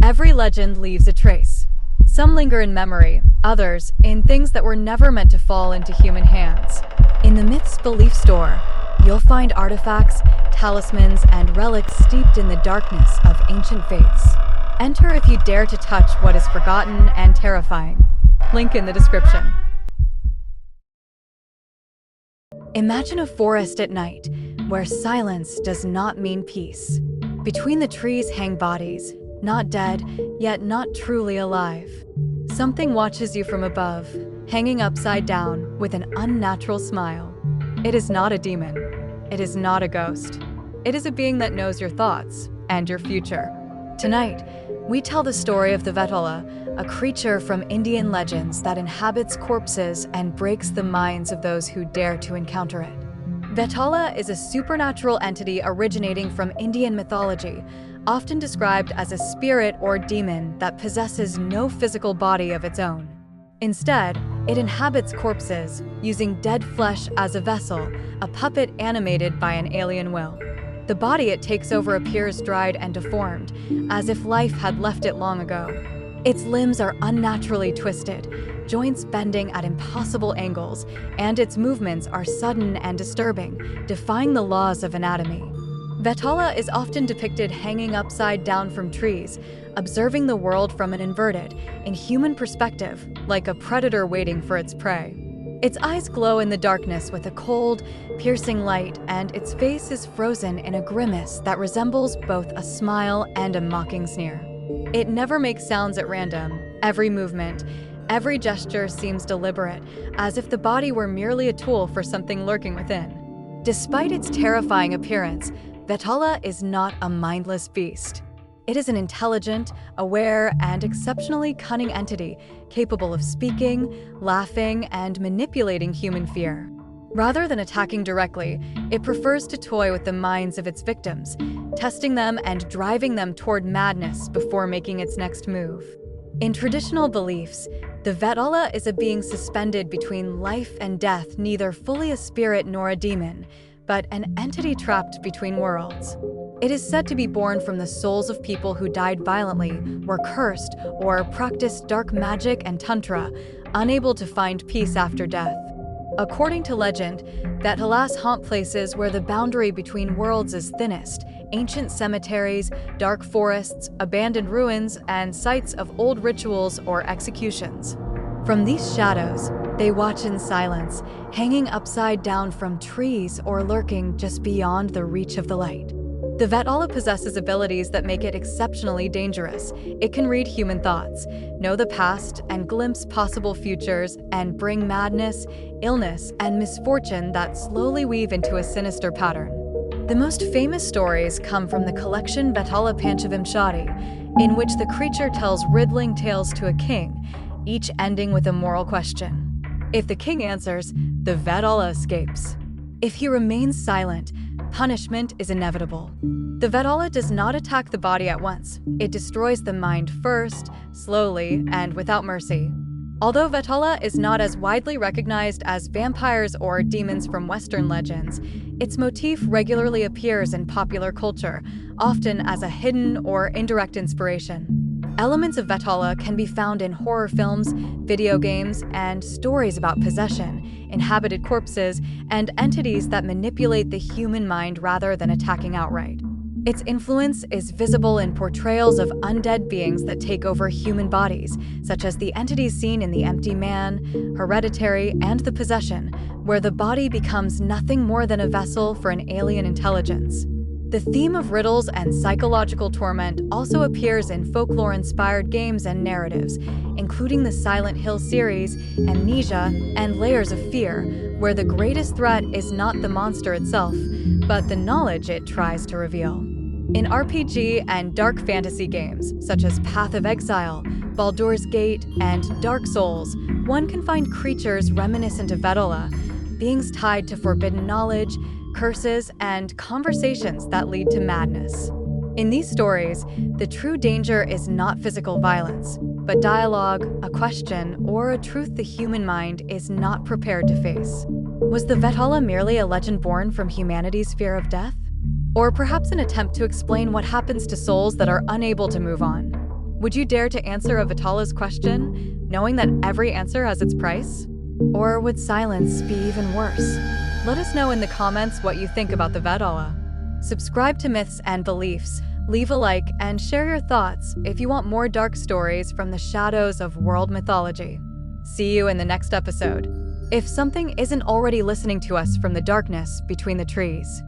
Every legend leaves a trace. Some linger in memory, others in things that were never meant to fall into human hands. In the Myths Belief Store, you'll find artifacts, talismans, and relics steeped in the darkness of ancient faiths. Enter if you dare to touch what is forgotten and terrifying. Link in the description. Imagine a forest at night, where silence does not mean peace. Between the trees hang bodies, not dead, yet not truly alive. Something watches you from above, hanging upside down with an unnatural smile. It is not a demon. It is not a ghost. It is a being that knows your thoughts and your future. Tonight, we tell the story of the Vetala, a creature from Indian legends that inhabits corpses and breaks the minds of those who dare to encounter it. Vetala is a supernatural entity originating from Indian mythology, often described as a spirit or demon that possesses no physical body of its own. Instead, it inhabits corpses, using dead flesh as a vessel, a puppet animated by an alien will. The body it takes over appears dried and deformed, as if life had left it long ago. Its limbs are unnaturally twisted, joints bending at impossible angles, and its movements are sudden and disturbing, defying the laws of anatomy. Vetala is often depicted hanging upside down from trees, observing the world from an inverted, inhuman perspective, like a predator waiting for its prey. Its eyes glow in the darkness with a cold, piercing light, and its face is frozen in a grimace that resembles both a smile and a mocking sneer. It never makes sounds at random. Every movement, every gesture seems deliberate, as if the body were merely a tool for something lurking within. Despite its terrifying appearance, Vetala is not a mindless beast. It is an intelligent, aware, and exceptionally cunning entity capable of speaking, laughing, and manipulating human fear. Rather than attacking directly, it prefers to toy with the minds of its victims, testing them and driving them toward madness before making its next move. In traditional beliefs, the Vetala is a being suspended between life and death, neither fully a spirit nor a demon, but an entity trapped between worlds. It is said to be born from the souls of people who died violently, were cursed, or practiced dark magic and tantra, unable to find peace after death. According to legend, Vetalas haunt places where the boundary between worlds is thinnest: ancient cemeteries, dark forests, abandoned ruins, and sites of old rituals or executions. From these shadows, they watch in silence, hanging upside down from trees or lurking just beyond the reach of the light. The Vetala possesses abilities that make it exceptionally dangerous. It can read human thoughts, know the past, and glimpse possible futures, and bring madness, illness, and misfortune that slowly weave into a sinister pattern. The most famous stories come from the collection Baital Pachisi, in which the creature tells riddling tales to a king, each ending with a moral question. If the king answers, the Vetala escapes. If he remains silent, punishment is inevitable. The Vetala does not attack the body at once. It destroys the mind first, slowly, and without mercy. Although Vetala is not as widely recognized as vampires or demons from Western legends, its motif regularly appears in popular culture, often as a hidden or indirect inspiration. Elements of Vetala can be found in horror films, video games, and stories about possession, inhabited corpses, and entities that manipulate the human mind rather than attacking outright. Its influence is visible in portrayals of undead beings that take over human bodies, such as the entities seen in The Empty Man, Hereditary, and The Possession, where the body becomes nothing more than a vessel for an alien intelligence. The theme of riddles and psychological torment also appears in folklore-inspired games and narratives, including the Silent Hill series, Amnesia, and Layers of Fear, where the greatest threat is not the monster itself, but the knowledge it tries to reveal. In RPG and dark fantasy games, such as Path of Exile, Baldur's Gate, and Dark Souls, one can find creatures reminiscent of Vetala, beings tied to forbidden knowledge, curses, and conversations that lead to madness. In these stories, the true danger is not physical violence, but dialogue, a question, or a truth the human mind is not prepared to face. Was the Vetala merely a legend born from humanity's fear of death? Or perhaps an attempt to explain what happens to souls that are unable to move on? Would you dare to answer a Vetala's question, knowing that every answer has its price? Or would silence be even worse? Let us know in the comments what you think about the Vetala. Subscribe to Myths and Beliefs, leave a like, and share your thoughts if you want more dark stories from the shadows of world mythology. See you in the next episode. If something isn't already listening to us from the darkness between the trees.